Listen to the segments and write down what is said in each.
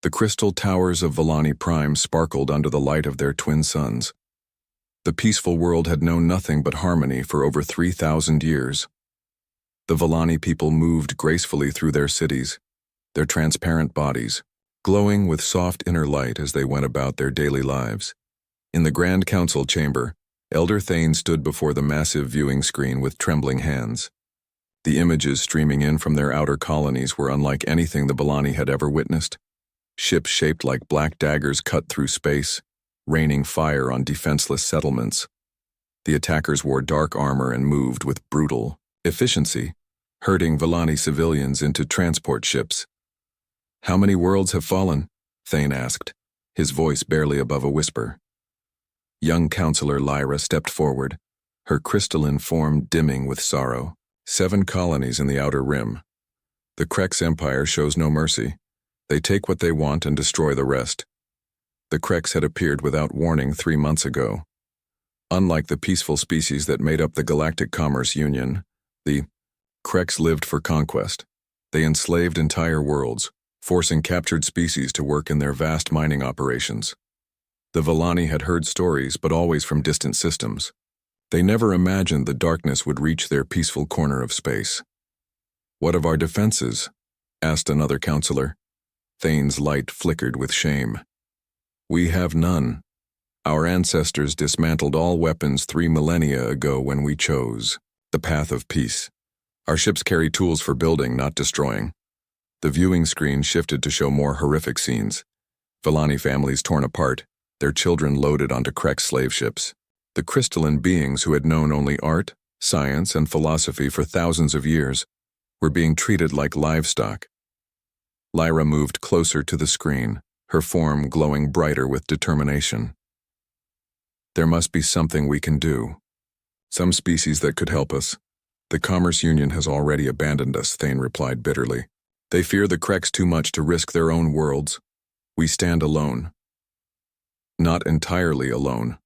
The crystal towers of Vellani Prime sparkled under the light of their twin suns. The peaceful world had known nothing but harmony for over 3,000 years. The Vellani people moved gracefully through their cities, their transparent bodies, glowing with soft inner light as they went about their daily lives. In the Grand Council chamber, Elder Thane stood before the massive viewing screen with trembling hands. The images streaming in from their outer colonies were unlike anything the Vellani had ever witnessed. Ships shaped like black daggers cut through space, raining fire on defenseless settlements. The attackers wore dark armor and moved with brutal efficiency, herding Vellani civilians into transport ships. "How many worlds have fallen?" Thane asked, his voice barely above a whisper. Young Counselor Lyra stepped forward, her crystalline form dimming with sorrow. 7 colonies in the Outer Rim. The Krex Empire shows no mercy. They take what they want and destroy the rest. The Krex had appeared without warning 3 months ago. Unlike the peaceful species that made up the Galactic Commerce Union, the Krex lived for conquest. They enslaved entire worlds, forcing captured species to work in their vast mining operations. The Vellani had heard stories, but always from distant systems. They never imagined the darkness would reach their peaceful corner of space. "What of our defenses?" asked another counselor. Thane's light flickered with shame. "We have none. Our ancestors dismantled all weapons 3 millennia ago when we chose the path of peace. Our ships carry tools for building, not destroying." The viewing screen shifted to show more horrific scenes. Vellani families torn apart, their children loaded onto Krex slave ships. The crystalline beings who had known only art, science, and philosophy for thousands of years were being treated like livestock. Lyra moved closer to the screen, her form glowing brighter with determination. "There must be something we can do. Some species that could help us. The Commerce Union has already abandoned us," Thane replied bitterly. "They fear the Krex too much to risk their own worlds. We stand alone." "Not entirely alone,"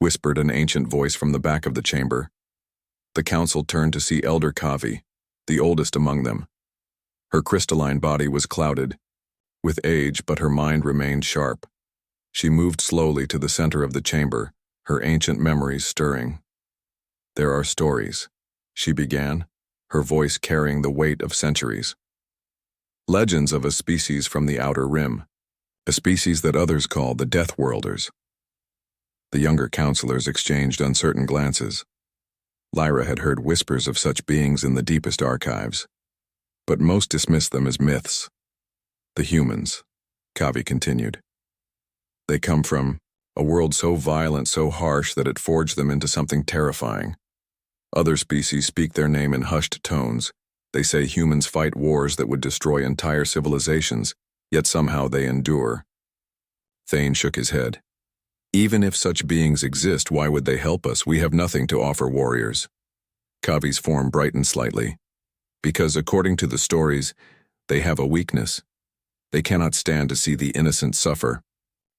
whispered an ancient voice from the back of the chamber. The council turned to see Elder Kavi, the oldest among them. Her crystalline body was clouded with age, but her mind remained sharp. She moved slowly to the center of the chamber, her ancient memories stirring. "There are stories," she began, her voice carrying the weight of centuries. "Legends of a species from the Outer Rim, a species that others call the Deathworlders." The younger counselors exchanged uncertain glances. Lyra had heard whispers of such beings in the deepest archives, but most dismissed them as myths. "The humans," Kavi continued. "They come from a world so violent, so harsh that it forged them into something terrifying. Other species speak their name in hushed tones. They say humans fight wars that would destroy entire civilizations, yet somehow they endure." Thane shook his head. "Even if such beings exist, why would they help us? We have nothing to offer warriors." Kavi's form brightened slightly. "Because according to the stories, they have a weakness. They cannot stand to see the innocent suffer.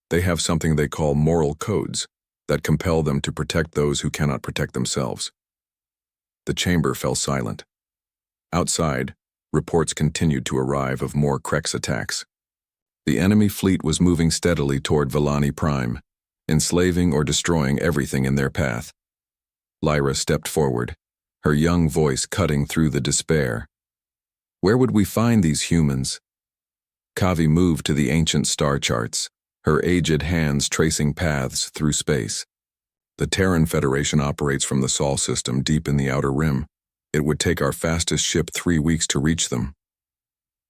They have something they call moral codes that compel them to protect those who cannot protect themselves." The chamber fell silent. Outside, reports continued to arrive of more Krex attacks. The enemy fleet was moving steadily toward Vellani Prime, enslaving or destroying everything in their path. Lyra stepped forward, her young voice cutting through the despair. "Where would we find these humans?" Kavi moved to the ancient star charts, her aged hands tracing paths through space. "The Terran Federation operates from the Sol system deep in the Outer Rim. It would take our fastest ship 3 weeks to reach them."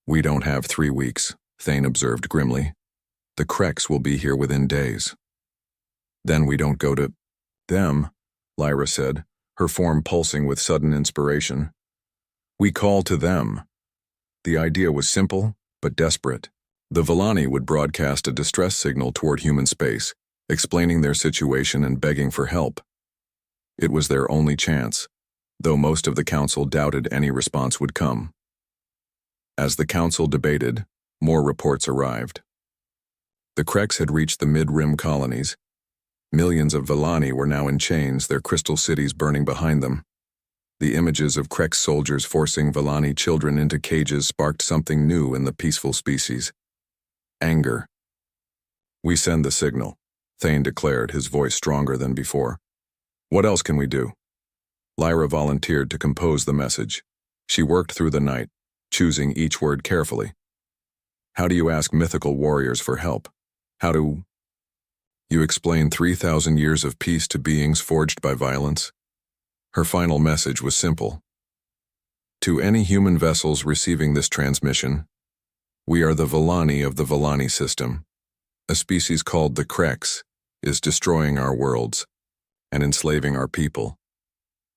"We don't have 3 weeks," Thane observed grimly. "The Krex will be here within days." "Then we don't go to them," Lyra said, her form pulsing with sudden inspiration. "We call to them." The idea was simple, but desperate. The Vellani would broadcast a distress signal toward human space, explaining their situation and begging for help. It was their only chance, though most of the council doubted any response would come. As the council debated, more reports arrived. The Krex had reached the mid-rim colonies. Millions of Vellani were now in chains, their crystal cities burning behind them. The images of Krex soldiers forcing Vellani children into cages sparked something new in the peaceful species. Anger. "We send the signal," Thane declared, his voice stronger than before. "What else can we do?" Lyra volunteered to compose the message. She worked through the night, choosing each word carefully. "How do you ask mythical warriors for help? How do you explain 3,000 years of peace to beings forged by violence?" Her final message was simple. "To any human vessels receiving this transmission, we are the Villani of the Villani system. A species called the Krex is destroying our worlds and enslaving our people.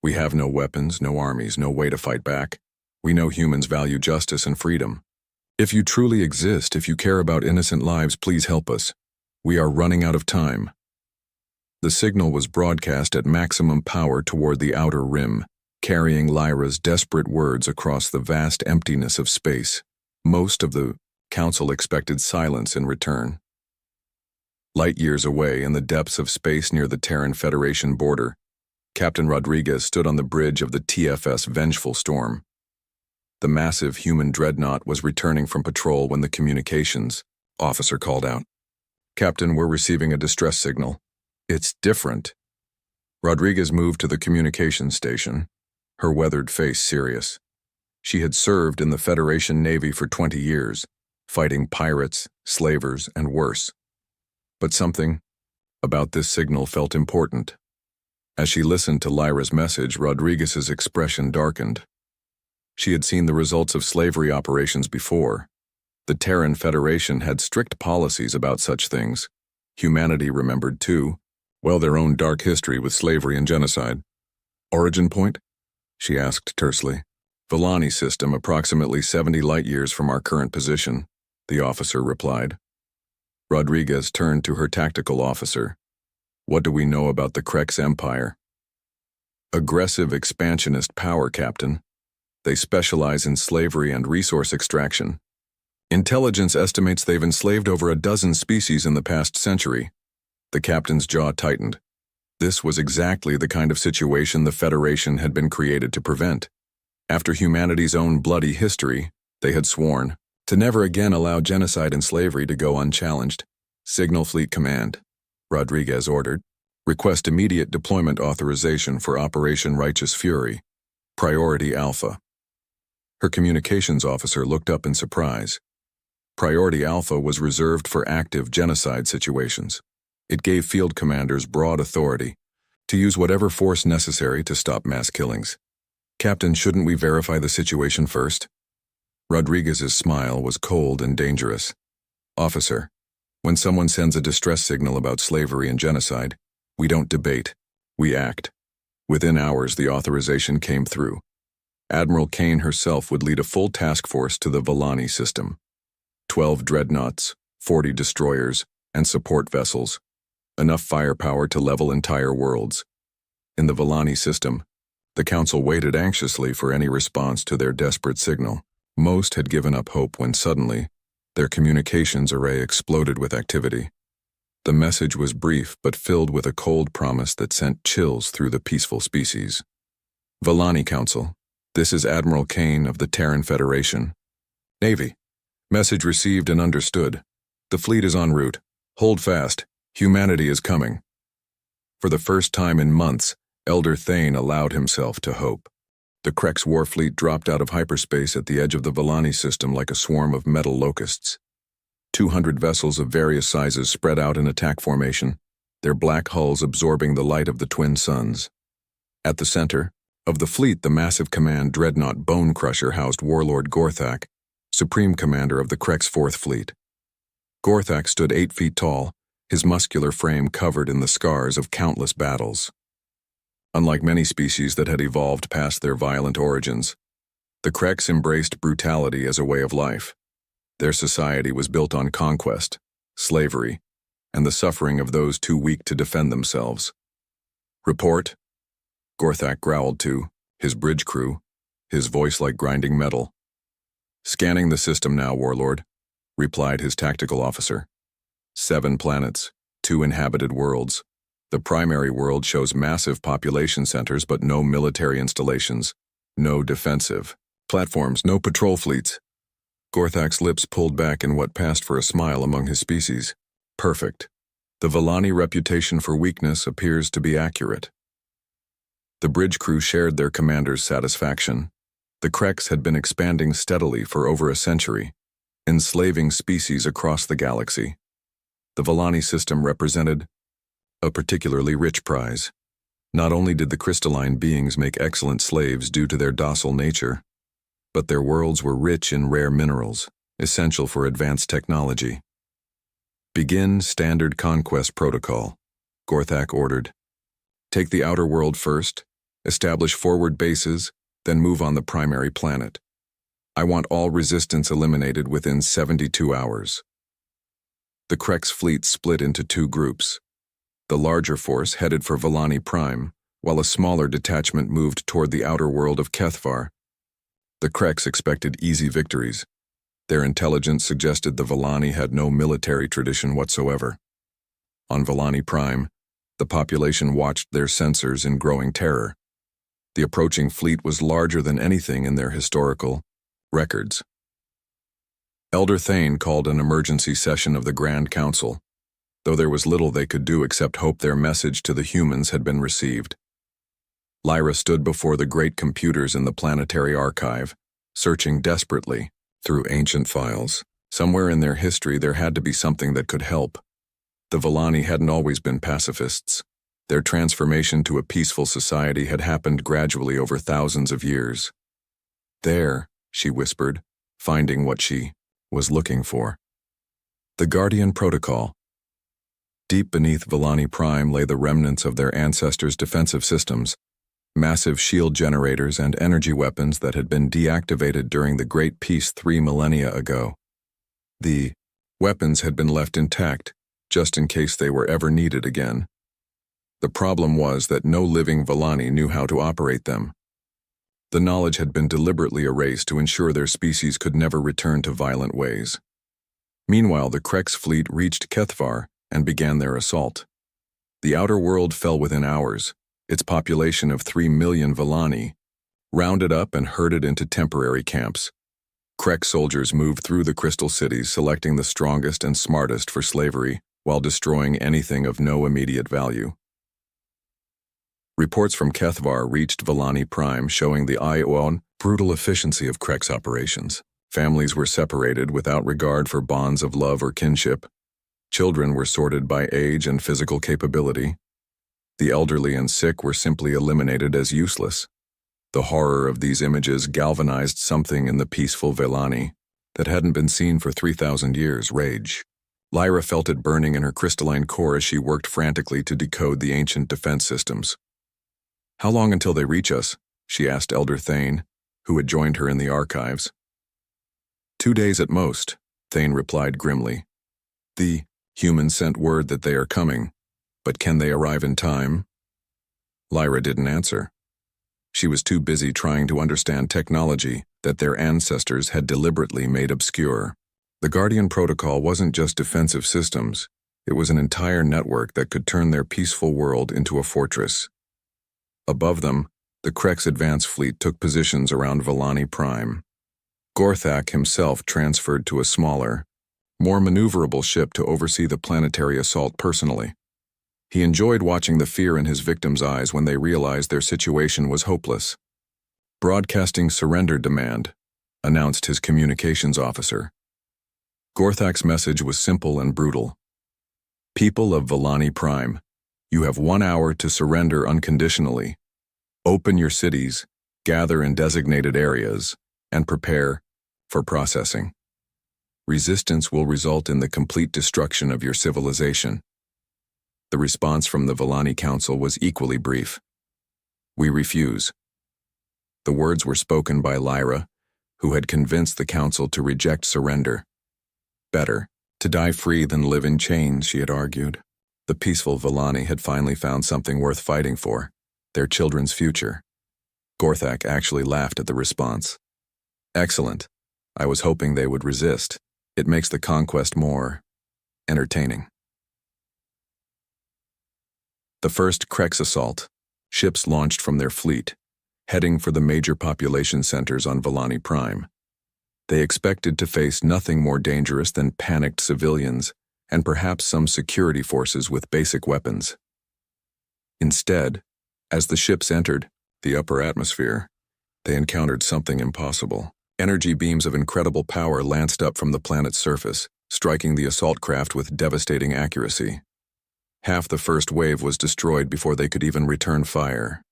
We have no weapons, no armies, no way to fight back. We know humans value justice and freedom. If you truly exist, if you care about innocent lives, please help us. We are running out of time." The signal was broadcast at maximum power toward the outer rim, carrying Lyra's desperate words across the vast emptiness of space. Most of the council expected silence in return. Light years away, in the depths of space near the Terran Federation border, Captain Rodriguez stood on the bridge of the TFS Vengeful Storm. The massive human dreadnought was returning from patrol when the communications officer called out. "Captain, we're receiving a distress signal. It's different." Rodriguez moved to the communications station, her weathered face serious. She had served in the Federation Navy for 20 years, fighting pirates, slavers, and worse. But something about this signal felt important. As she listened to Lyra's message, Rodriguez's expression darkened. She had seen the results of slavery operations before. The Terran Federation had strict policies about such things. Humanity remembered too, well, their own dark history with slavery and genocide. "Origin point?" she asked tersely. "Villani system, approximately 70 light-years from our current position," the officer replied. Rodriguez turned to her tactical officer. "What do we know about the Krex Empire?" "Aggressive expansionist power, Captain. They specialize in slavery and resource extraction. Intelligence estimates they've enslaved over a dozen species in the past century." The captain's jaw tightened. This was exactly the kind of situation the Federation had been created to prevent. After humanity's own bloody history, they had sworn to never again allow genocide and slavery to go unchallenged. "Signal Fleet Command," Rodriguez ordered. "Request immediate deployment authorization for Operation Righteous Fury. Priority Alpha." Her communications officer looked up in surprise. Priority Alpha was reserved for active genocide situations. It gave field commanders broad authority to use whatever force necessary to stop mass killings. "Captain, shouldn't we verify the situation first?" Rodriguez's smile was cold and dangerous. "Officer, when someone sends a distress signal about slavery and genocide, we don't debate, we act." Within hours, the authorization came through. Admiral Kane herself would lead a full task force to the Villani system. 12 dreadnoughts, 40 destroyers, and support vessels. Enough firepower to level entire worlds. In the Villani system, the Council waited anxiously for any response to their desperate signal. Most had given up hope when suddenly, their communications array exploded with activity. The message was brief but filled with a cold promise that sent chills through the peaceful species. "Villani Council, this is Admiral Kane of the Terran Federation. Navy. Message received and understood. The fleet is en route. Hold fast. Humanity is coming." For the first time in months, Elder Thane allowed himself to hope. The Krex war fleet dropped out of hyperspace at the edge of the Villani system like a swarm of metal locusts. 200 vessels of various sizes spread out in attack formation, their black hulls absorbing the light of the twin suns. At the center of the fleet, the massive command dreadnought Bone Crusher housed Warlord Gorthak, Supreme Commander of the Krex 4th Fleet. Gorthak stood 8 feet tall, his muscular frame covered in the scars of countless battles. Unlike many species that had evolved past their violent origins, the Krex embraced brutality as a way of life. Their society was built on conquest, slavery, and the suffering of those too weak to defend themselves. "Report," Gorthak growled to his bridge crew, his voice like grinding metal. "Scanning the system now, Warlord," replied his tactical officer. 7 planets, 2 inhabited worlds. The primary world shows massive population centers but no military installations, no defensive platforms, no patrol fleets. Gorthak's lips pulled back in what passed for a smile among his species. Perfect. The Volani reputation for weakness appears to be accurate. The bridge crew shared their commander's satisfaction. The Kreks had been expanding steadily for over a century, enslaving species across the galaxy. The Volani system represented a particularly rich prize. Not only did the crystalline beings make excellent slaves due to their docile nature, but their worlds were rich in rare minerals, essential for advanced technology. Begin Standard Conquest Protocol, Gorthak ordered. Take the outer world first, establish forward bases, then move on the primary planet. I want all resistance eliminated within 72 hours. The Kreks fleet split into two groups. The larger force headed for Volani Prime, while a smaller detachment moved toward the outer world of Kethvar. The Kreks expected easy victories. Their intelligence suggested the Volani had no military tradition whatsoever. On Volani Prime, the population watched their sensors in growing terror. The approaching fleet was larger than anything in their historical records. Elder Thane called an emergency session of the Grand Council, though there was little they could do except hope their message to the humans had been received. Lyra stood before the great computers in the planetary archive, searching desperately through ancient files. Somewhere in their history there had to be something that could help. The Volani hadn't always been pacifists. Their transformation to a peaceful society had happened gradually over thousands of years. There, she whispered, finding what she was looking for. The Guardian Protocol. Deep beneath Volani Prime lay the remnants of their ancestors' defensive systems, massive shield generators and energy weapons that had been deactivated during the Great Peace 3 millennia ago. The weapons had been left intact, just in case they were ever needed again. The problem was that no living Volani knew how to operate them. The knowledge had been deliberately erased to ensure their species could never return to violent ways. Meanwhile, the Kreks fleet reached Kethvar and began their assault. The outer world fell within hours, its population of 3 million Volani, rounded up and herded into temporary camps. Krek soldiers moved through the crystal cities, selecting the strongest and smartest for slavery, while destroying anything of no immediate value. Reports from Kethvar reached Volani Prime showing the brutal efficiency of Kreks operations. Families were separated without regard for bonds of love or kinship. Children were sorted by age and physical capability. The elderly and sick were simply eliminated as useless. The horror of these images galvanized something in the peaceful Volani that hadn't been seen for 3,000 years: rage. Lyra felt it burning in her crystalline core as she worked frantically to decode the ancient defense systems. "How long until they reach us?" she asked Elder Thane, who had joined her in the archives. 2 days at most, Thane replied grimly. "The humans sent word that they are coming, but can they arrive in time?" Lyra didn't answer. She was too busy trying to understand technology that their ancestors had deliberately made obscure. The Guardian Protocol wasn't just defensive systems, it was an entire network that could turn their peaceful world into a fortress. Above them, the Kreks advance fleet took positions around Volani Prime. Gorthak himself transferred to a smaller, more maneuverable ship to oversee the planetary assault personally. He enjoyed watching the fear in his victims' eyes when they realized their situation was hopeless. "Broadcasting surrender demand," announced his communications officer. Gorthak's message was simple and brutal. "People of Volani Prime, you have 1 hour to surrender unconditionally. Open your cities, gather in designated areas, and prepare for processing. Resistance will result in the complete destruction of your civilization." The response from the Volani Council was equally brief. "We refuse." The words were spoken by Lyra, who had convinced the Council to reject surrender. Better to die free than live in chains, she had argued. The peaceful Volani had finally found something worth fighting for: their children's future. Gorthak actually laughed at the response. "Excellent. I was hoping they would resist. It makes the conquest more entertaining." The first Kreks assault. Ships launched from their fleet, heading for the major population centers on Volani Prime. They expected to face nothing more dangerous than panicked civilians and perhaps some security forces with basic weapons. Instead, as the ships entered the upper atmosphere, they encountered something impossible. Energy beams of incredible power lanced up from the planet's surface, striking the assault craft with devastating accuracy. Half the first wave was destroyed before they could even return fire.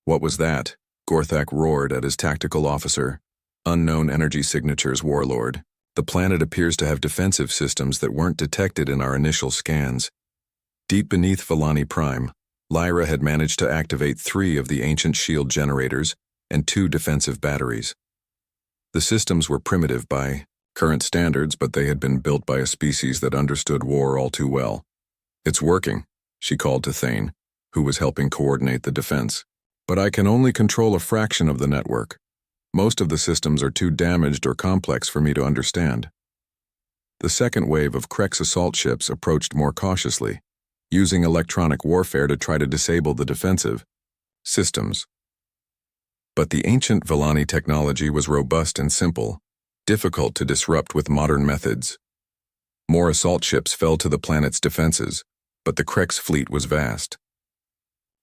"What was that?" Gorthak roared at his tactical officer, unknown energy signatures warlord. "The planet appears to have defensive systems that weren't detected in our initial scans." Deep beneath Volani Prime, Lyra had managed to activate 3 of the ancient shield generators and 2 defensive batteries. The systems were primitive by current standards, but they had been built by a species that understood war all too well. "It's working," she called to Thane, who was helping coordinate the defense. "But I can only control a fraction of the network. Most of the systems are too damaged or complex for me to understand." The second wave of Krek's assault ships approached more cautiously, using electronic warfare to try to disable the defensive systems. But the ancient Volani technology was robust and simple, difficult to disrupt with modern methods. More assault ships fell to the planet's defenses, but the Krek's fleet was vast.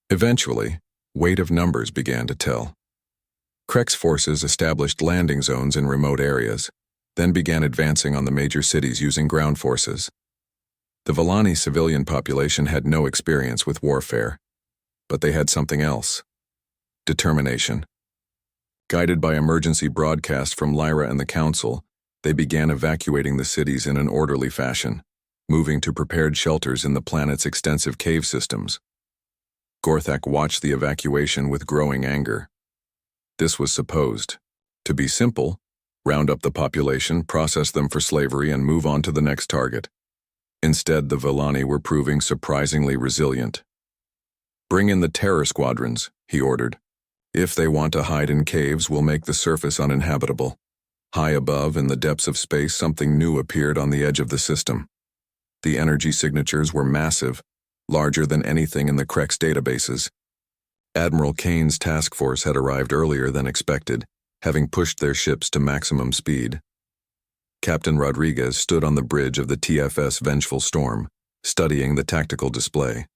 Eventually, weight of numbers began to tell. Krek's forces established landing zones in remote areas, then began advancing on the major cities using ground forces. The Volani civilian population had no experience with warfare, but they had something else: determination. Guided by emergency broadcast from Lyra and the Council, they began evacuating the cities in an orderly fashion, moving to prepared shelters in the planet's extensive cave systems. Gorthak watched the evacuation with growing anger. This was supposed to be simple: round up the population, process them for slavery, and move on to the next target. Instead, the Volani were proving surprisingly resilient. "Bring in the terror squadrons," he ordered. "If they want to hide in caves, we'll make the surface uninhabitable." High above, in the depths of space, something new appeared on the edge of the system. The energy signatures were massive, larger than anything in the Krek's databases. Admiral Kane's task force had arrived earlier than expected, having pushed their ships to maximum speed. Captain Rodriguez stood on the bridge of the TFS Vengeful Storm, studying the tactical display.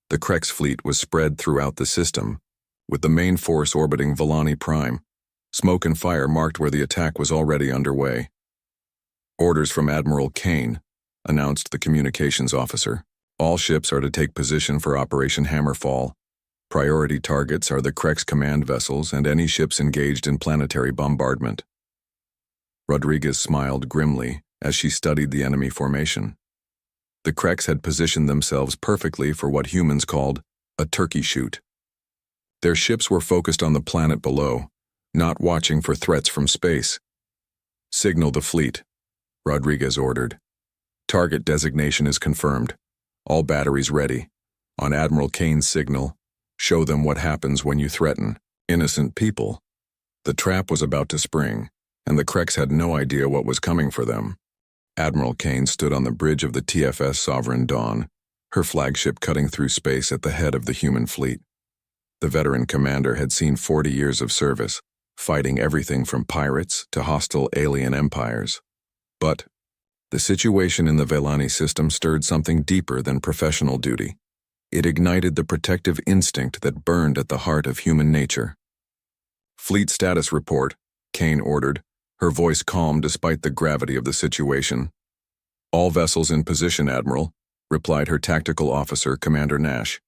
The Krek's fleet was spread throughout the system, with the main force orbiting Volani Prime. Smoke and fire marked where the attack was already underway. "Orders from Admiral Kane," announced the communications officer. "All ships are to take position for Operation Hammerfall. Priority targets are the Krek's command vessels and any ships engaged in planetary bombardment." Rodriguez smiled grimly as she studied the enemy formation. The Krek's had positioned themselves perfectly for what humans called a turkey shoot. Their ships were focused on the planet below, not watching for threats from space. "Signal the fleet," Rodriguez ordered. "Target designation is confirmed. All batteries ready. On Admiral Kane's signal, show them what happens when you threaten innocent people." The trap was about to spring, and the Krek's had no idea what was coming for them. Admiral Kane stood on the bridge of the TFS Sovereign Dawn, her flagship cutting through space at the head of the human fleet. The veteran commander had seen 40 years of service, fighting everything from pirates to hostile alien empires. But the situation in the Volani system stirred something deeper than professional duty. It ignited the protective instinct that burned at the heart of human nature. "Fleet status report," Kane ordered, her voice calm despite the gravity of the situation. "All vessels in position, Admiral," replied her tactical officer, Commander Nash.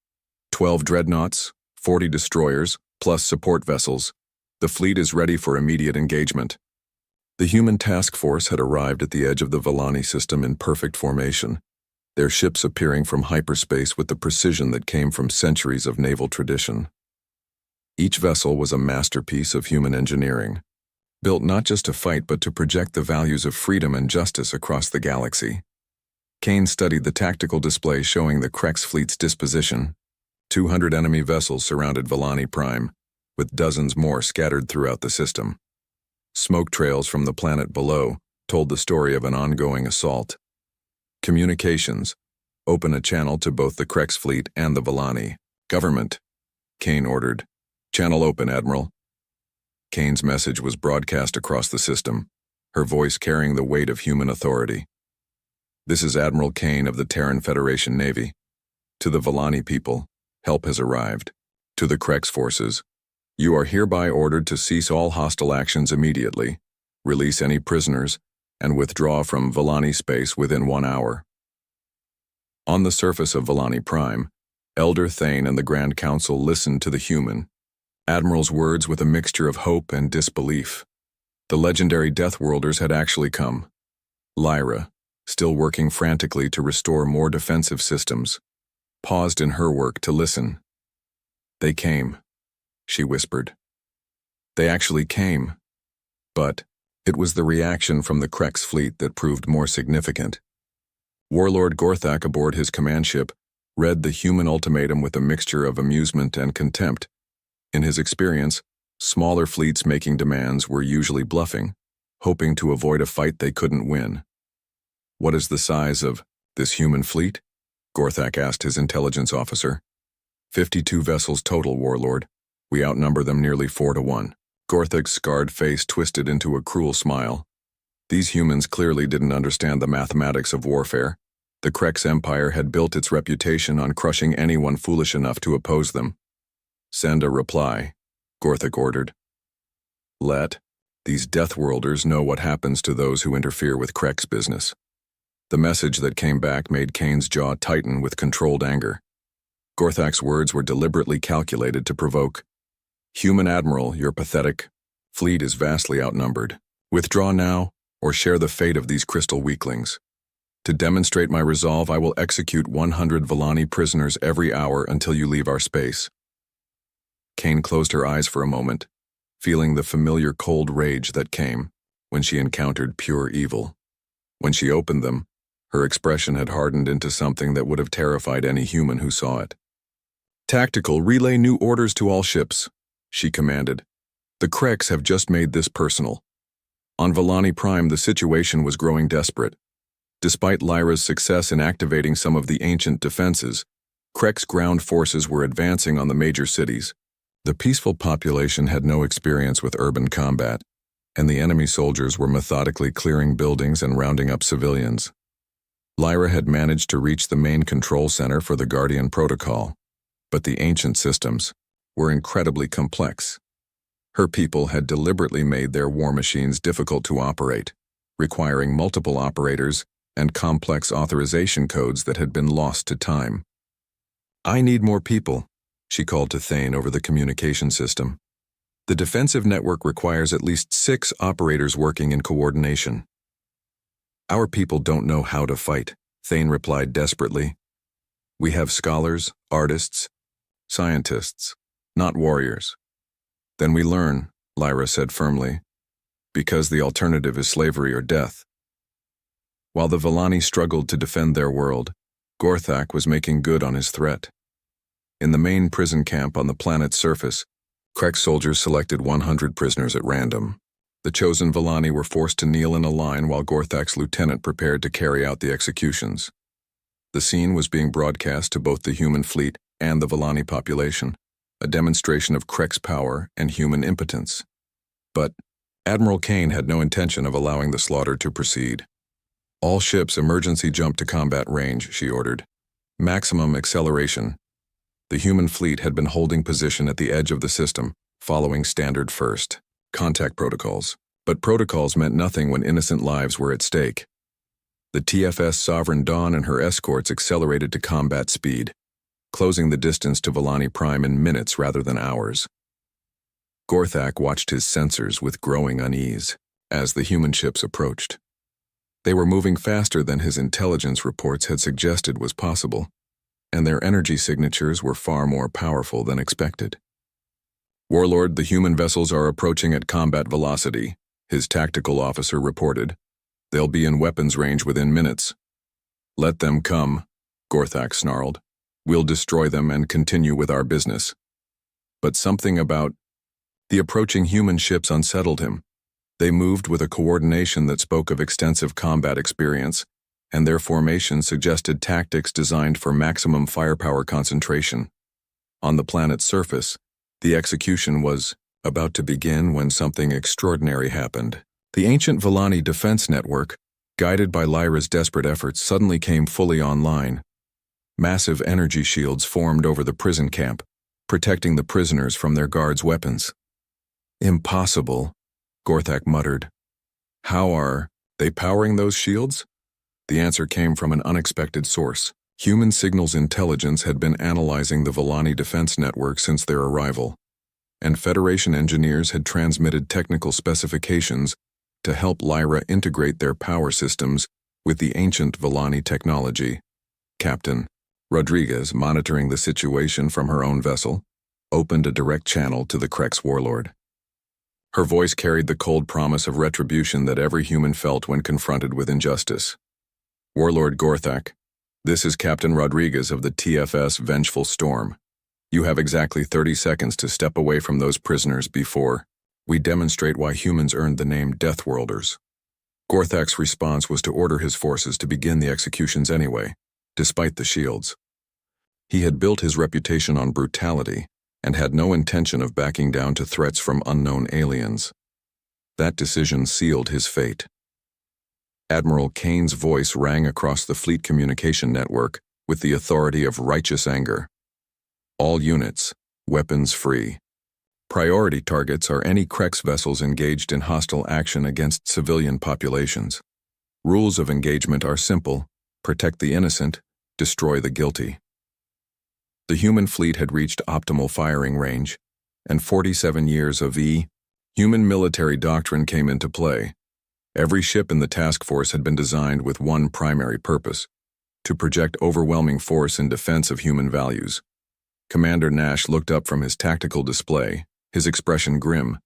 12 dreadnoughts, 40 destroyers, plus support vessels. The fleet is ready for immediate engagement. The human task force had arrived at the edge of the Volani system in perfect formation, their ships appearing from hyperspace with the precision that came from centuries of naval tradition. Each vessel was a masterpiece of human engineering, built not just to fight but to project the values of freedom and justice across the galaxy. Kane studied the tactical display showing the Krek's fleet's disposition. 200 enemy vessels surrounded Volani Prime, with dozens more scattered throughout the system. Smoke trails from the planet below told the story of an ongoing assault. "Communications. Open a channel to both the Krek's fleet and the Volani. Government," Kane ordered. "Channel open, Admiral." Kane's message was broadcast across the system, her voice carrying the weight of human authority. "This is Admiral Kane of the Terran Federation Navy. To the Volani people, help has arrived. To the Krex forces, you are hereby ordered to cease all hostile actions immediately, release any prisoners, and withdraw from Volani space within 1 hour." On the surface of Volani Prime, Elder Thane and the Grand Council listened to the human Admiral's words with a mixture of hope and disbelief. The legendary Deathworlders had actually come. Lyra, still working frantically to restore more defensive systems, paused in her work to listen. "They came," she whispered. "They actually came." But it was the reaction from the Krex fleet that proved more significant. Warlord Gorthak aboard his command ship read the human ultimatum with a mixture of amusement and contempt. In his experience, smaller fleets making demands were usually bluffing, hoping to avoid a fight they couldn't win. "What is the size of this human fleet?" Gorthak asked his intelligence officer. 52 vessels total, Warlord. We outnumber them nearly 4-1. Gorthak's scarred face twisted into a cruel smile. These humans clearly didn't understand the mathematics of warfare. The Krex Empire had built its reputation on crushing anyone foolish enough to oppose them. "Send a reply," Gorthak ordered. "Let these Deathworlders know what happens to those who interfere with Krex business." The message that came back made Kane's jaw tighten with controlled anger. Gorthak's words were deliberately calculated to provoke. "Human Admiral, your pathetic fleet is vastly outnumbered. Withdraw now, or share the fate of these crystal weaklings. To demonstrate my resolve, I will execute 100 Volani prisoners every hour until you leave our space." Kane closed her eyes for a moment, feeling the familiar cold rage that came when she encountered pure evil. When she opened them, her expression had hardened into something that would have terrified any human who saw it. "Tactical, relay new orders to all ships," she commanded. "The Krex have just made this personal." On Volani Prime, the situation was growing desperate. Despite Lyra's success in activating some of the ancient defenses, Krex ground forces were advancing on the major cities. The peaceful population had no experience with urban combat, and the enemy soldiers were methodically clearing buildings and rounding up civilians. Lyra had managed to reach the main control center for the Guardian Protocol, but the ancient systems were incredibly complex. Her people had deliberately made their war machines difficult to operate, requiring multiple operators and complex authorization codes that had been lost to time. "I need more people," she called to Thane over the communication system. "The defensive network requires at least 6 operators working in coordination." "Our people don't know how to fight," Thane replied desperately. "We have scholars, artists, scientists, not warriors." "Then we learn," Lyra said firmly, "because the alternative is slavery or death." While the Volani struggled to defend their world, Gorthak was making good on his threat. In the main prison camp on the planet's surface, Krex soldiers selected 100 prisoners at random. The chosen Volani were forced to kneel in a line while Gorthak's lieutenant prepared to carry out the executions. The scene was being broadcast to both the human fleet and the Volani population, a demonstration of Krex power and human impotence. But Admiral Kane had no intention of allowing the slaughter to proceed. "All ships emergency jump to combat range," she ordered. "Maximum acceleration." The human fleet had been holding position at the edge of the system, following standard first contact protocols. But protocols meant nothing when innocent lives were at stake. The TFS Sovereign Dawn and her escorts accelerated to combat speed, closing the distance to Volani Prime in minutes rather than hours. Gorthak watched his sensors with growing unease as the human ships approached. They were moving faster than his intelligence reports had suggested was possible, and their energy signatures were far more powerful than expected. "Warlord, the human vessels are approaching at combat velocity," his tactical officer reported. "They'll be in weapons range within minutes." "Let them come," Gorthak snarled. "We'll destroy them and continue with our business." But something about the approaching human ships unsettled him. They moved with a coordination that spoke of extensive combat experience, and their formation suggested tactics designed for maximum firepower concentration. On the planet's surface, the execution was about to begin when something extraordinary happened. The ancient Volani defense network, guided by Lyra's desperate efforts, suddenly came fully online. Massive energy shields formed over the prison camp, protecting the prisoners from their guards' weapons. "Impossible," Gorthak muttered. "How are they powering those shields?" The answer came from an unexpected source. Human Signals Intelligence had been analyzing the Volani defense network since their arrival, and Federation engineers had transmitted technical specifications to help Lyra integrate their power systems with the ancient Volani technology. Captain Rodriguez, monitoring the situation from her own vessel, opened a direct channel to the Krex warlord. Her voice carried the cold promise of retribution that every human felt when confronted with injustice. "Warlord Gorthak, this is Captain Rodriguez of the TFS Vengeful Storm. You have exactly 30 seconds to step away from those prisoners before we demonstrate why humans earned the name Deathworlders." Gorthak's response was to order his forces to begin the executions anyway, despite the shields. He had built his reputation on brutality and had no intention of backing down to threats from unknown aliens. That decision sealed his fate. Admiral Kane's voice rang across the fleet communication network with the authority of righteous anger. "All units, weapons free. Priority targets are any Krex vessels engaged in hostile action against civilian populations. Rules of engagement are simple: protect the innocent, destroy the guilty." The human fleet had reached optimal firing range, and 47 years of human military doctrine came into play. Every ship in the task force had been designed with one primary purpose: to project overwhelming force in defense of human values. Commander Nash looked up from his tactical display, his expression grim.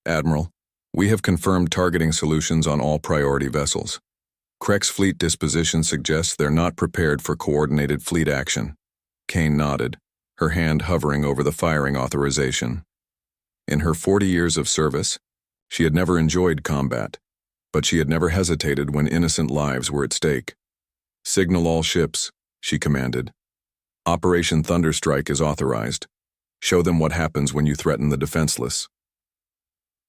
"Admiral, we have confirmed targeting solutions on all priority vessels. Krex fleet disposition suggests they're not prepared for coordinated fleet action." Kane nodded, her hand hovering over the firing authorization. In her 40 years of service, she had never enjoyed combat, but she had never hesitated when innocent lives were at stake. "Signal all ships," she commanded. "Operation Thunderstrike is authorized. Show them what happens when you threaten the defenseless."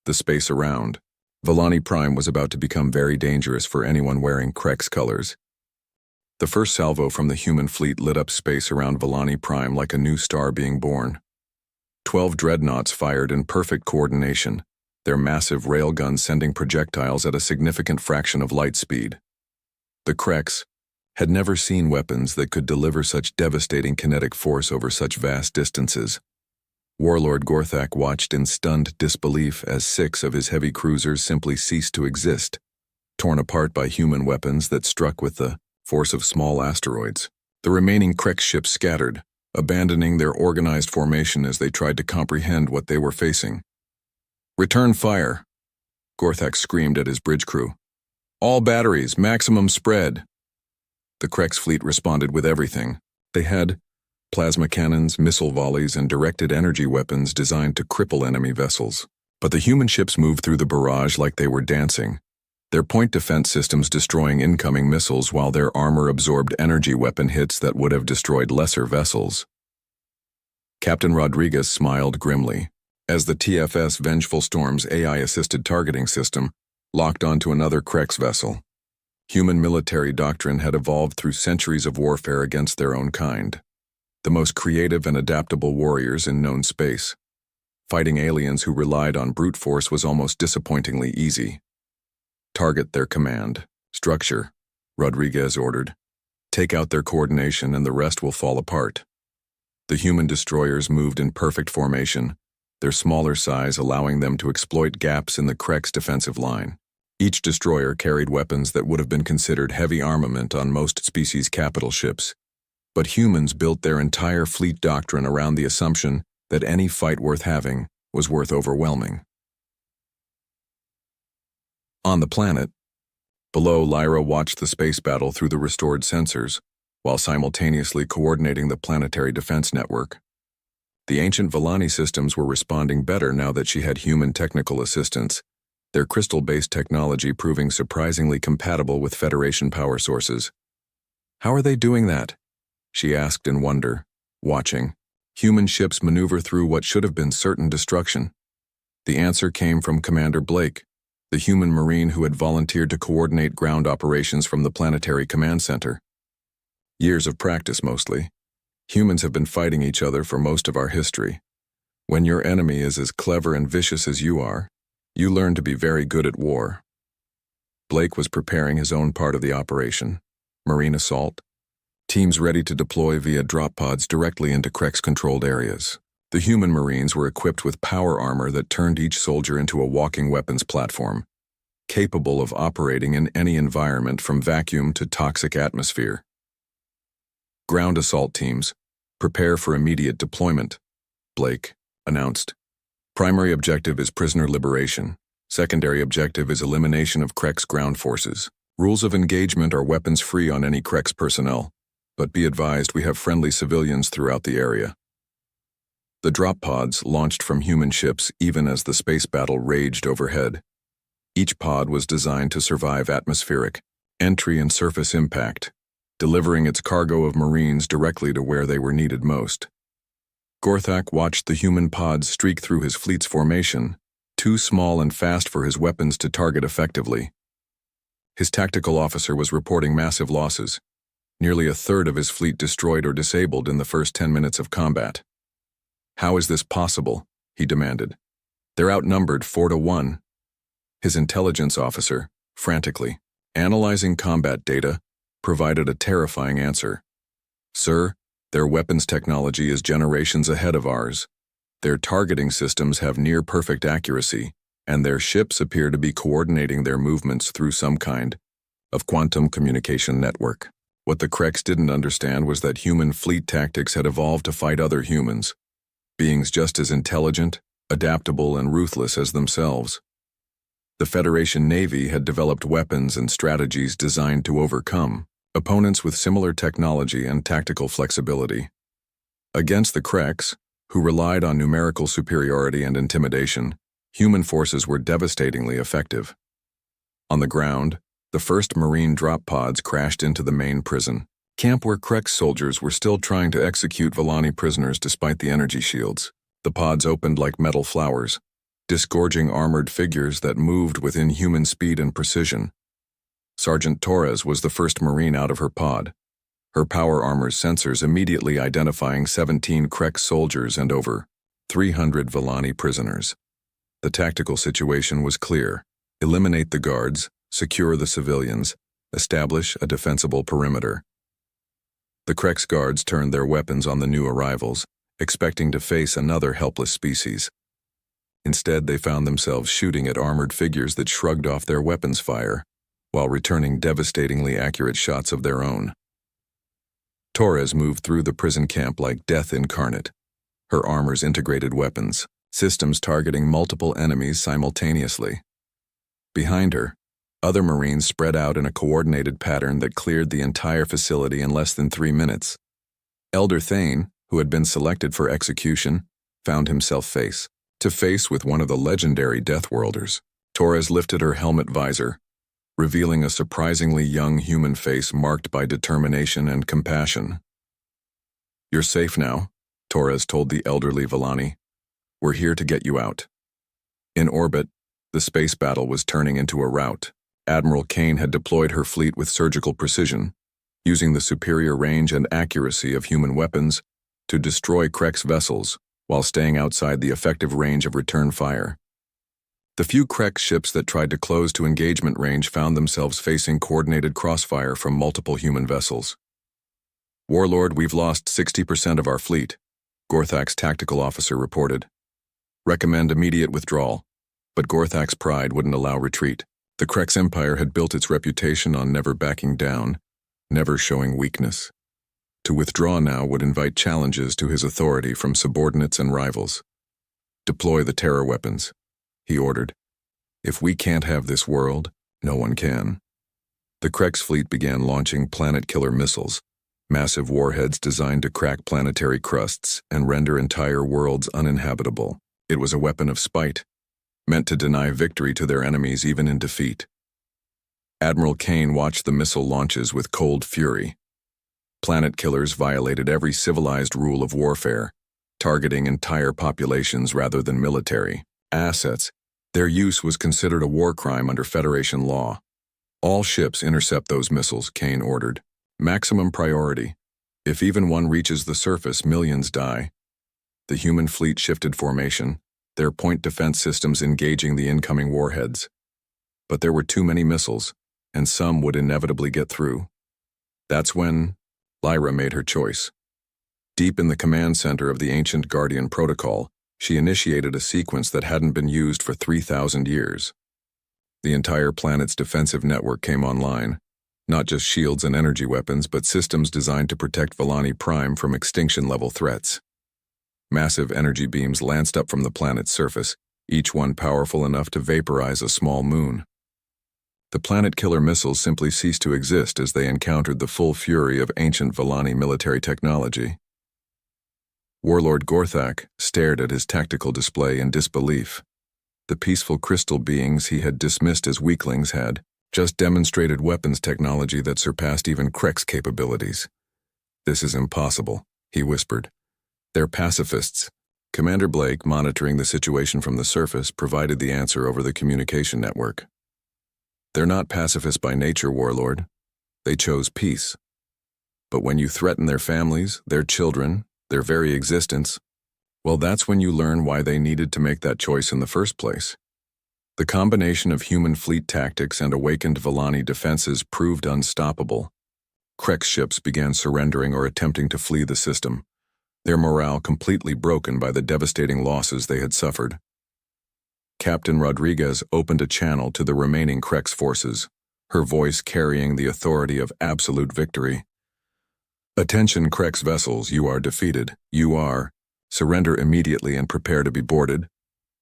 The space around Volani Prime was about to become very dangerous for anyone wearing Krex colors. The first salvo from the human fleet lit up space around Volani Prime like a new star being born. 12 dreadnoughts fired in perfect coordination, their massive railguns sending projectiles at a significant fraction of light speed. The Krex had never seen weapons that could deliver such devastating kinetic force over such vast distances. Warlord Gorthak watched in stunned disbelief as 6 of his heavy cruisers simply ceased to exist, torn apart by human weapons that struck with the force of small asteroids. The remaining Krex ships scattered, abandoning their organized formation as they tried to comprehend what they were facing. "Return fire," Gorthak screamed at his bridge crew. "All batteries, maximum spread." The Krex fleet responded with everything. They had plasma cannons, missile volleys, and directed energy weapons designed to cripple enemy vessels. But the human ships moved through the barrage like they were dancing, their point defense systems destroying incoming missiles while their armor absorbed energy weapon hits that would have destroyed lesser vessels. Captain Rodriguez smiled grimly as the TFS Vengeful Storm's AI-assisted targeting system locked onto another Krex vessel. Human military doctrine had evolved through centuries of warfare against their own kind, the most creative and adaptable warriors in known space. Fighting aliens who relied on brute force was almost disappointingly easy. "Target their command structure," Rodriguez ordered. "Take out their coordination and the rest will fall apart." The human destroyers moved in perfect formation, their smaller size allowing them to exploit gaps in the Krex defensive line. Each destroyer carried weapons that would have been considered heavy armament on most species' capital ships, but humans built their entire fleet doctrine around the assumption that any fight worth having was worth overwhelming. On the planet, below, Lyra watched the space battle through the restored sensors, while simultaneously coordinating the planetary defense network. The ancient Volani systems were responding better now that she had human technical assistance, their crystal-based technology proving surprisingly compatible with Federation power sources. "How are they doing that?" she asked in wonder, watching human ships maneuver through what should have been certain destruction. The answer came from Commander Blake, the human Marine who had volunteered to coordinate ground operations from the Planetary Command Center. Years of practice, mostly. Humans have been fighting each other for most of our history. When your enemy is as clever and vicious as you are, you learn to be very good at war. Blake was preparing his own part of the operation, Marine assault. Teams ready to deploy via drop pods directly into Krex-controlled areas. The human Marines were equipped with power armor that turned each soldier into a walking weapons platform, capable of operating in any environment from vacuum to toxic atmosphere. Ground assault teams, prepare for immediate deployment, Blake announced. Primary objective is prisoner liberation. Secondary objective is elimination of Krex ground forces. Rules of engagement are weapons free on any Krex personnel, but be advised we have friendly civilians throughout the area. The drop pods launched from human ships even as the space battle raged overhead. Each pod was designed to survive atmospheric, entry and surface impact, delivering its cargo of Marines directly to where they were needed most. Gorthak watched the human pods streak through his fleet's formation, too small and fast for his weapons to target effectively. His tactical officer was reporting massive losses, nearly a third of his fleet destroyed or disabled in the first 10 minutes of combat. "How is this possible?" he demanded. "They're outnumbered 4-1. His intelligence officer, frantically analyzing combat data, provided a terrifying answer. "Sir, their weapons technology is generations ahead of ours. Their targeting systems have near-perfect accuracy, and their ships appear to be coordinating their movements through some kind of quantum communication network." What the Krex didn't understand was that human fleet tactics had evolved to fight other humans, beings just as intelligent, adaptable, and ruthless as themselves. The Federation Navy had developed weapons and strategies designed to overcome opponents with similar technology and tactical flexibility. Against the Krex, who relied on numerical superiority and intimidation, human forces were devastatingly effective. On the ground, the first Marine drop pods crashed into the main prison camp where Krex soldiers were still trying to execute Volani prisoners despite the energy shields. The pods opened like metal flowers, disgorging armored figures that moved with inhuman speed and precision. Sergeant Torres was the first Marine out of her pod, her power armor's sensors immediately identifying 17 Krex soldiers and over 300 Volani prisoners. The tactical situation was clear: eliminate the guards, secure the civilians, establish a defensible perimeter. The Krex guards turned their weapons on the new arrivals, expecting to face another helpless species. Instead, they found themselves shooting at armored figures that shrugged off their weapons fire, while returning devastatingly accurate shots of their own. Torres moved through the prison camp like death incarnate, her armor's integrated weapons, systems targeting multiple enemies simultaneously. Behind her, other Marines spread out in a coordinated pattern that cleared the entire facility in less than 3 minutes. Elder Thane, who had been selected for execution, found himself face to face with one of the legendary Deathworlders. Torres lifted her helmet visor, revealing a surprisingly young human face marked by determination and compassion. "You're safe now," Torres told the elderly Volani. "We're here to get you out." In orbit, the space battle was turning into a rout. Admiral Kane had deployed her fleet with surgical precision, using the superior range and accuracy of human weapons to destroy Krex vessels while staying outside the effective range of return fire. The few Krex ships that tried to close to engagement range found themselves facing coordinated crossfire from multiple human vessels. "Warlord, we've lost 60% of our fleet," Gorthak's tactical officer reported. "Recommend immediate withdrawal," but Gorthak's pride wouldn't allow retreat. The Krex Empire had built its reputation on never backing down, never showing weakness. To withdraw now would invite challenges to his authority from subordinates and rivals. "Deploy the terror weapons," he ordered. "If we can't have this world, no one can." The Krex fleet began launching planet-killer missiles, massive warheads designed to crack planetary crusts and render entire worlds uninhabitable. It was a weapon of spite, meant to deny victory to their enemies even in defeat. Admiral Kane watched the missile launches with cold fury. Planet killers violated every civilized rule of warfare, targeting entire populations rather than military. assets. Their use was considered a war crime under Federation law. All ships intercept those missiles, Kane ordered. Maximum priority. If even one reaches the surface, millions die. The human fleet shifted formation, their point defense systems engaging the incoming warheads. But there were too many missiles, and some would inevitably get through. That's when Lyra made her choice. Deep in the command center of the ancient Guardian Protocol, she initiated a sequence that hadn't been used for 3,000 years. The entire planet's defensive network came online, not just shields and energy weapons, but systems designed to protect Volani Prime from extinction-level threats. Massive energy beams lanced up from the planet's surface, each one powerful enough to vaporize a small moon. The planet-killer missiles simply ceased to exist as they encountered the full fury of ancient Volani military technology. Warlord Gorthak stared at his tactical display in disbelief. The peaceful crystal beings he had dismissed as weaklings had just demonstrated weapons technology that surpassed even Krek's capabilities. "This is impossible," he whispered. "They're pacifists." Commander Blake, monitoring the situation from the surface, provided the answer over the communication network. "They're not pacifists by nature, Warlord. They chose peace. But when you threaten their families, their children, their very existence, well, that's when you learn why they needed to make that choice in the first place." The combination of human fleet tactics and awakened Volani defenses proved unstoppable. Krek's ships began surrendering or attempting to flee the system, their morale completely broken by the devastating losses they had suffered. Captain Rodriguez opened a channel to the remaining Krek's forces, her voice carrying the authority of absolute victory. "Attention, Krek's vessels, you are defeated. Surrender immediately and prepare to be boarded,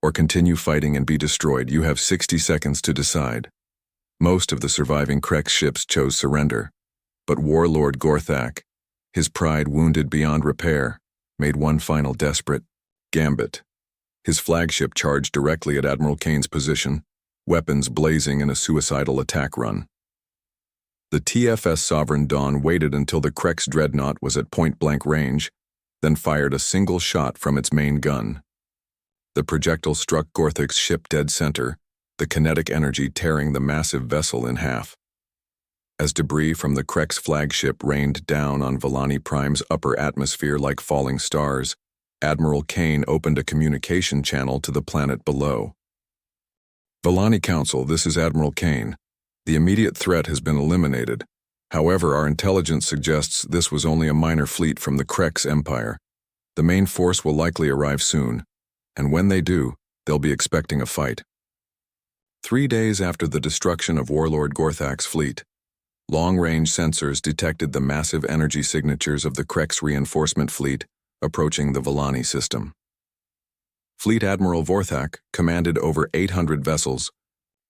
or continue fighting and be destroyed. You have 60 seconds to decide." Most of the surviving Krek's ships chose surrender, but Warlord Gorthak, his pride wounded beyond repair, made one final desperate gambit. His flagship charged directly at Admiral Kane's position, weapons blazing in a suicidal attack run. The TFS Sovereign Dawn waited until the Krek's dreadnought was at point-blank range, then fired a single shot from its main gun. The projectile struck Gorthak's ship dead center, the kinetic energy tearing the massive vessel in half. As debris from the Krek's flagship rained down on Volani Prime's upper atmosphere like falling stars, Admiral Kane opened a communication channel to the planet below. "Volani Council, this is Admiral Kane. The immediate threat has been eliminated. However, our intelligence suggests this was only a minor fleet from the Krek's empire. The main force will likely arrive soon, and when they do, they'll be expecting a fight." 3 days after the destruction of Warlord Gorthak's fleet, long-range sensors detected the massive energy signatures of the Krek's reinforcement fleet approaching the Volani system. Fleet Admiral Vorthak commanded over 800 vessels,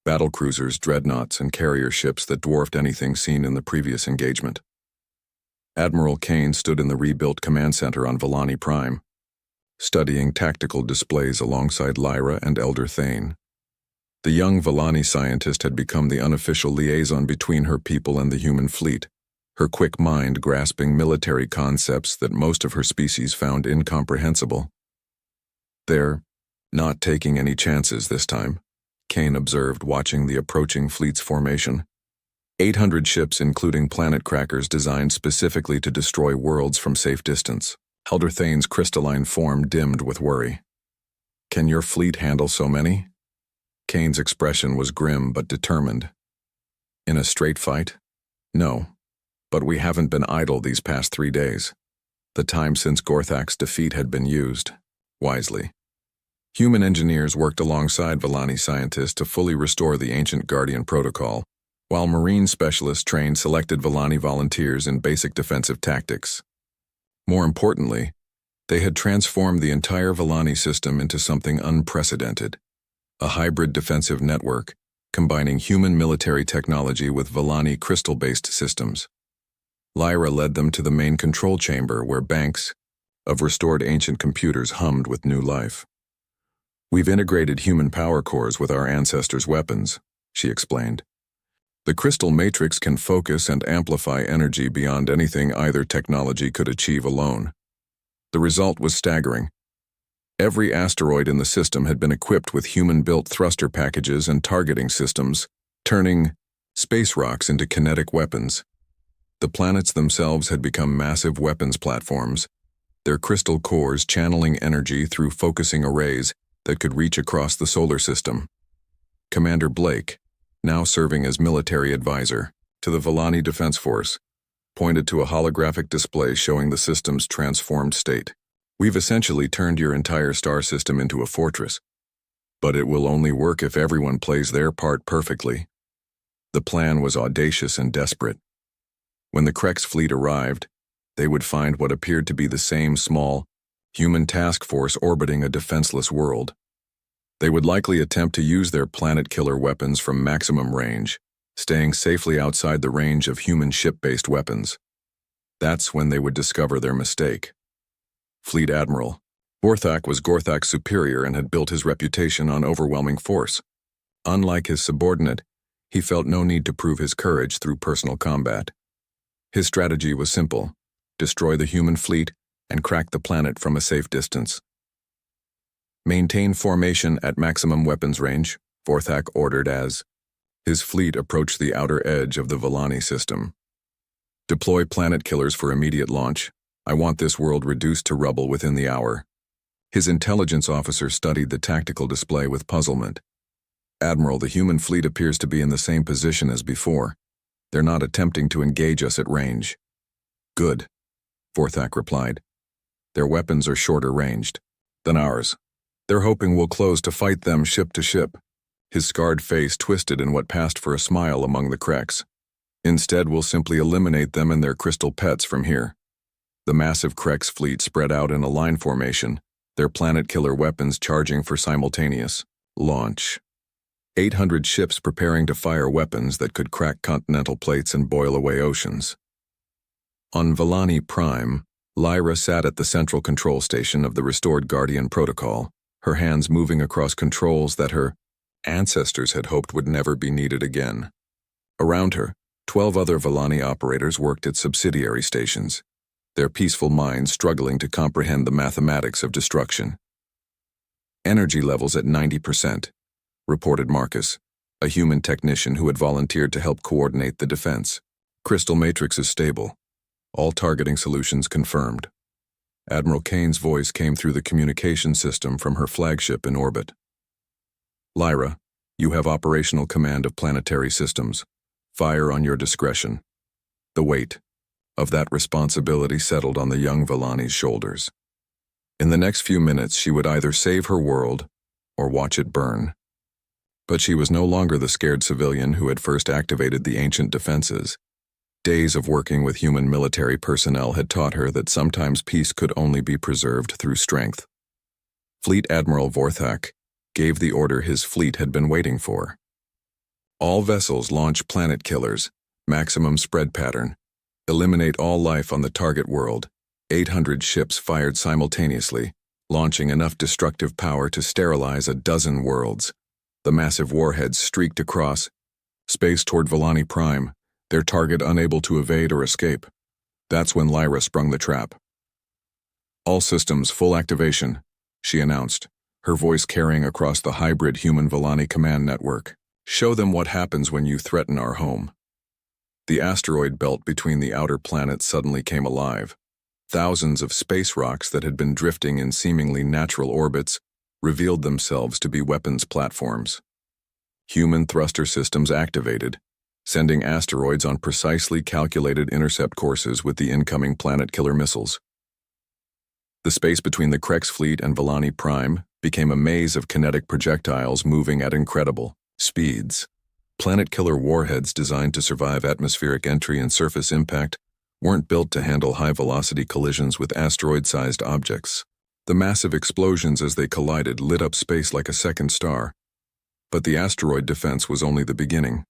battlecruisers, dreadnoughts, and carrier ships that dwarfed anything seen in the previous engagement. Admiral Kane stood in the rebuilt command center on Volani Prime, studying tactical displays alongside Lyra and Elder Thane. The young Volani scientist had become the unofficial liaison between her people and the human fleet, her quick mind grasping military concepts that most of her species found incomprehensible. "They're not taking any chances this time," Kane observed, watching the approaching fleet's formation. 800 ships, including planet crackers designed specifically to destroy worlds from safe distance. Elder Thane's crystalline form dimmed with worry. "Can your fleet handle so many?" Kane's expression was grim but determined. "In a straight fight? No. But we haven't been idle these past 3 days. The time since Gorthak's defeat had been used wisely. Human engineers worked alongside Volani scientists to fully restore the ancient Guardian Protocol, while marine specialists trained selected Volani volunteers in basic defensive tactics. More importantly, they had transformed the entire Volani system into something unprecedented, a hybrid defensive network combining human military technology with Volani crystal-based systems. Lyra led them to the main control chamber where banks of restored ancient computers hummed with new life. "We've integrated human power cores with our ancestors' weapons," she explained. "The crystal matrix can focus and amplify energy beyond anything either technology could achieve alone." The result was staggering. Every asteroid in the system had been equipped with human-built thruster packages and targeting systems, turning space rocks into kinetic weapons. The planets themselves had become massive weapons platforms, their crystal cores channeling energy through focusing arrays that could reach across the solar system. Commander Blake, now serving as military advisor to the Volani Defense Force, pointed to a holographic display showing the system's transformed state. "We've essentially turned your entire star system into a fortress, but it will only work if everyone plays their part perfectly." The plan was audacious and desperate. When the Krex fleet arrived, they would find what appeared to be the same small, human task force orbiting a defenseless world. They would likely attempt to use their planet-killer weapons from maximum range, staying safely outside the range of human ship-based weapons. That's when they would discover their mistake. Fleet Admiral Vorthak was Gorthak's superior and had built his reputation on overwhelming force. Unlike his subordinate, he felt no need to prove his courage through personal combat. His strategy was simple: destroy the human fleet and crack the planet from a safe distance. Maintain formation at maximum weapons range, Vorthak ordered as his fleet approached the outer edge of the Volani system. Deploy planet killers for immediate launch. I want this world reduced to rubble within the hour. His intelligence officer studied the tactical display with puzzlement. Admiral, the human fleet appears to be in the same position as before. They're not attempting to engage us at range. Good, Vorthak replied. Their weapons are shorter ranged than ours. They're hoping we'll close to fight them ship to ship. His scarred face twisted in what passed for a smile among the Krex. Instead, we'll simply eliminate them and their crystal pets from here. The massive Krex fleet spread out in a line formation, their planet-killer weapons charging for simultaneous launch. 800 ships preparing to fire weapons that could crack continental plates and boil away oceans. On Volani Prime, Lyra sat at the central control station of the restored Guardian Protocol, her hands moving across controls that her ancestors had hoped would never be needed again. Around her, 12 other Volani operators worked at subsidiary stations, their peaceful minds struggling to comprehend the mathematics of destruction. Energy levels at 90%, reported Marcus, a human technician who had volunteered to help coordinate the defense. Crystal matrix is stable. All targeting solutions confirmed. Admiral Kane's voice came through the communication system from her flagship in orbit. Lyra, you have operational command of planetary systems. Fire on your discretion. The weight of that responsibility settled on the young Volani's shoulders. In the next few minutes, she would either save her world or watch it burn. But she was no longer the scared civilian who had first activated the ancient defenses. Days of working with human military personnel had taught her that sometimes peace could only be preserved through strength. Fleet Admiral Vorthak gave the order his fleet had been waiting for. All vessels launch planet killers, maximum spread pattern. Eliminate all life on the target world. 800 ships fired simultaneously, launching enough destructive power to sterilize a dozen worlds. The massive warheads streaked across space toward Volani Prime, their target unable to evade or escape. That's when Lyra sprung the trap. All systems full activation, she announced, her voice carrying across the hybrid human Volani command network. Show them what happens when you threaten our home. The asteroid belt between the outer planets suddenly came alive. Thousands of space rocks that had been drifting in seemingly natural orbits revealed themselves to be weapons platforms. Human thruster systems activated, sending asteroids on precisely calculated intercept courses with the incoming planet-killer missiles. The space between the Krex fleet and Volani Prime became a maze of kinetic projectiles moving at incredible speeds. Planet-killer warheads designed to survive atmospheric entry and surface impact weren't built to handle high-velocity collisions with asteroid-sized objects. The massive explosions as they collided lit up space like a second star. But the asteroid defense was only the beginning.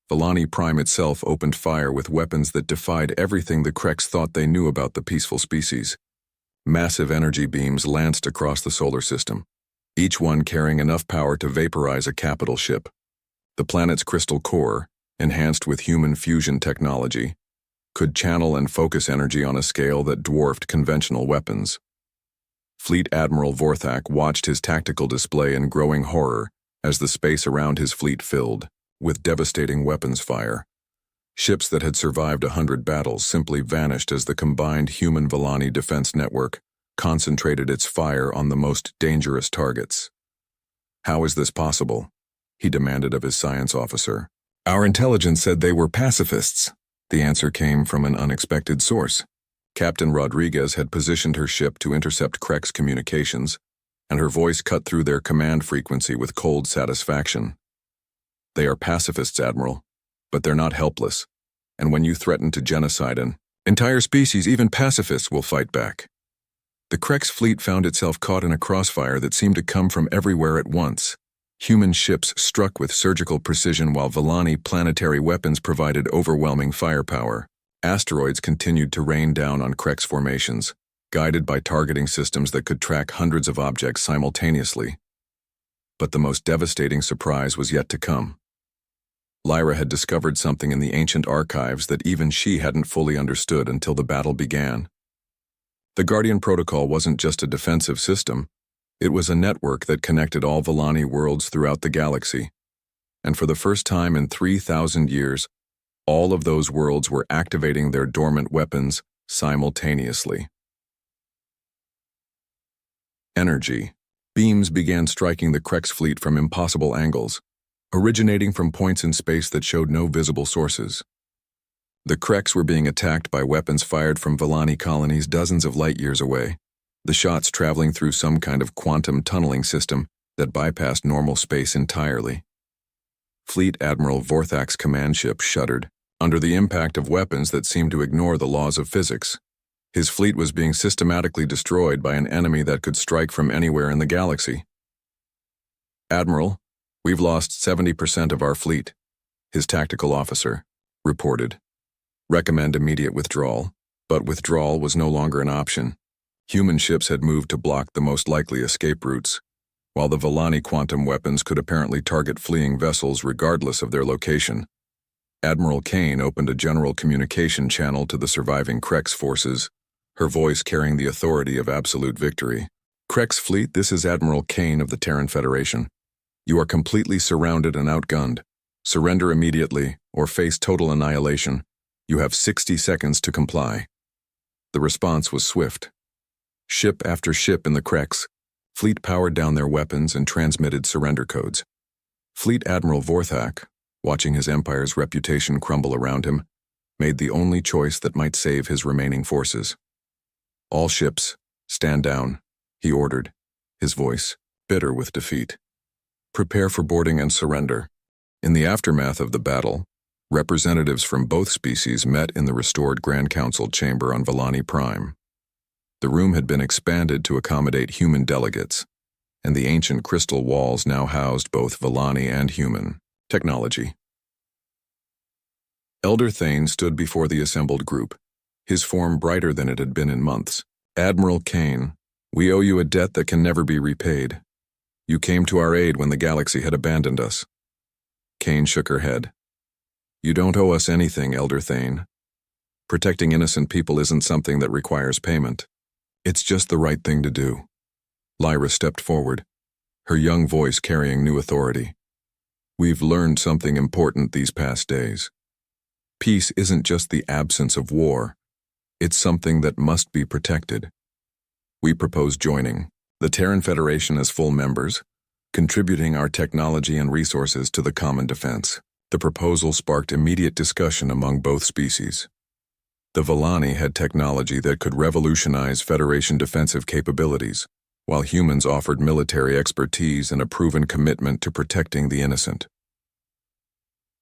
Volani Prime itself opened fire with weapons that defied everything the Krex thought they knew about the peaceful species. Massive energy beams lanced across the solar system, each one carrying enough power to vaporize a capital ship. The planet's crystal core, enhanced with human fusion technology, could channel and focus energy on a scale that dwarfed conventional weapons. Fleet Admiral Vorthak watched his tactical display in growing horror as the space around his fleet filled with devastating weapons fire. Ships that had survived 100 battles simply vanished as the combined human-Volani defense network concentrated its fire on the most dangerous targets. "How is this possible?" he demanded of his science officer. "Our intelligence said they were pacifists." The answer came from an unexpected source. Captain Rodriguez had positioned her ship to intercept Krek's communications, and her voice cut through their command frequency with cold satisfaction. "They are pacifists, Admiral, but they're not helpless, and when you threaten to genocide an entire species, even pacifists will fight back." The Krek's fleet found itself caught in a crossfire that seemed to come from everywhere at once. Human ships struck with surgical precision while Volani planetary weapons provided overwhelming firepower. Asteroids continued to rain down on Krek's formations, guided by targeting systems that could track hundreds of objects simultaneously. But the most devastating surprise was yet to come. Lyra had discovered something in the ancient archives that even she hadn't fully understood until the battle began. The Guardian Protocol wasn't just a defensive system, it was a network that connected all Volani worlds throughout the galaxy. And for the first time in 3,000 years, all of those worlds were activating their dormant weapons simultaneously. Energy. Beams began striking the Krek's fleet from impossible angles, originating from points in space that showed no visible sources. The Kreks were being attacked by weapons fired from Volani colonies dozens of light years away, the shots traveling through some kind of quantum tunneling system that bypassed normal space entirely. Fleet Admiral Vorthak's command ship shuddered under the impact of weapons that seemed to ignore the laws of physics. His fleet was being systematically destroyed by an enemy that could strike from anywhere in the galaxy. "Admiral, we've lost 70% of our fleet," his tactical officer reported. "Recommend immediate withdrawal." But withdrawal was no longer an option. Human ships had moved to block the most likely escape routes, while the Volani quantum weapons could apparently target fleeing vessels regardless of their location. Admiral Kane opened a general communication channel to the surviving Krek's forces, her voice carrying the authority of absolute victory. "Krek's fleet, this is Admiral Kane of the Terran Federation. You are completely surrounded and outgunned. Surrender immediately or face total annihilation. You have 60 seconds to comply." The response was swift. Ship after ship in the Krek's fleet powered down their weapons and transmitted surrender codes. Fleet Admiral Vorthak, watching his empire's reputation crumble around him, made the only choice that might save his remaining forces. "All ships, stand down," he ordered, his voice bitter with defeat. "Prepare for boarding and surrender." In the aftermath of the battle, representatives from both species met in the restored Grand Council chamber on Volani Prime. The room had been expanded to accommodate human delegates, and the ancient crystal walls now housed both Volani and human technology. Elder Thane stood before the assembled group, his form brighter than it had been in months. "Admiral Kane, we owe you a debt that can never be repaid. You came to our aid when the galaxy had abandoned us." Kane shook her head. "You don't owe us anything, Elder Thane. Protecting innocent people isn't something that requires payment. It's just the right thing to do." Lyra stepped forward, her young voice carrying new authority. "We've learned something important these past days. Peace isn't just the absence of war. It's something that must be protected. We propose joining the Terran Federation as full members, contributing our technology and resources to the common defense." The proposal sparked immediate discussion among both species. The Volani had technology that could revolutionize Federation defensive capabilities, while humans offered military expertise and a proven commitment to protecting the innocent.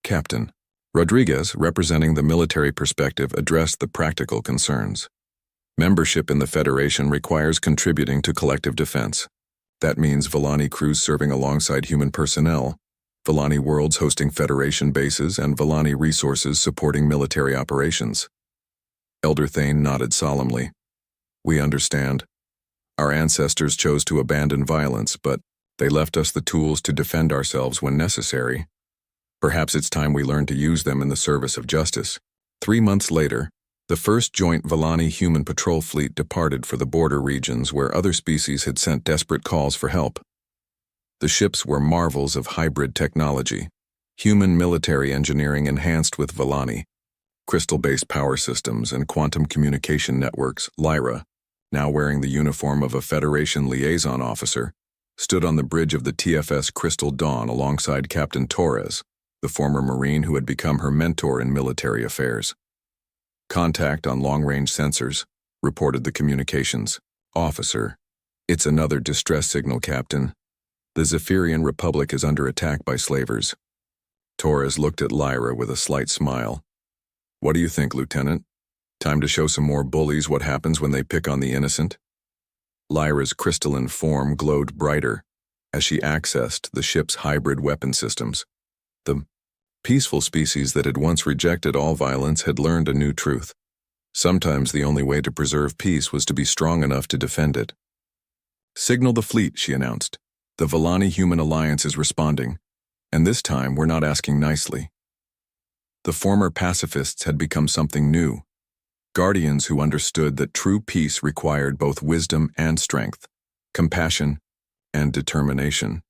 Captain Rodriguez, representing the military perspective, addressed the practical concerns. Membership in the Federation requires contributing to collective defense. That means Volani crews serving alongside human personnel, Volani worlds hosting Federation bases, and Volani resources supporting military operations. Elder Thane nodded solemnly. "We understand. Our ancestors chose to abandon violence, but they left us the tools to defend ourselves when necessary. Perhaps it's time we learn to use them in the service of justice." 3 months later, The first joint Volani human patrol fleet departed for the border regions where other species had sent desperate calls for help. The ships were marvels of hybrid technology, human military engineering enhanced with Volani, crystal-based power systems and quantum communication networks. Lyra, now wearing the uniform of a Federation liaison officer, stood on the bridge of the TFS Crystal Dawn alongside Captain Torres, the former Marine who had become her mentor in military affairs. "Contact on long-range sensors," reported the communications officer. "It's another distress signal, Captain. The Zephyrian Republic is under attack by slavers." Torres looked at Lyra with a slight smile. "What do you think, Lieutenant? Time to show some more bullies what happens when they pick on the innocent?" Lyra's crystalline form glowed brighter as she accessed the ship's hybrid weapon systems. The peaceful species that had once rejected all violence had learned a new truth. Sometimes the only way to preserve peace was to be strong enough to defend it. "Signal the fleet," she announced. "The Volani Human Alliance is responding, and this time we're not asking nicely." The former pacifists had become something new. Guardians who understood that true peace required both wisdom and strength, compassion and determination.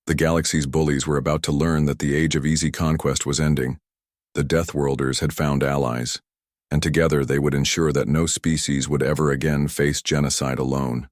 The galaxy's bullies were about to learn that the age of easy conquest was ending. The Deathworlders had found allies, and together they would ensure that no species would ever again face genocide alone.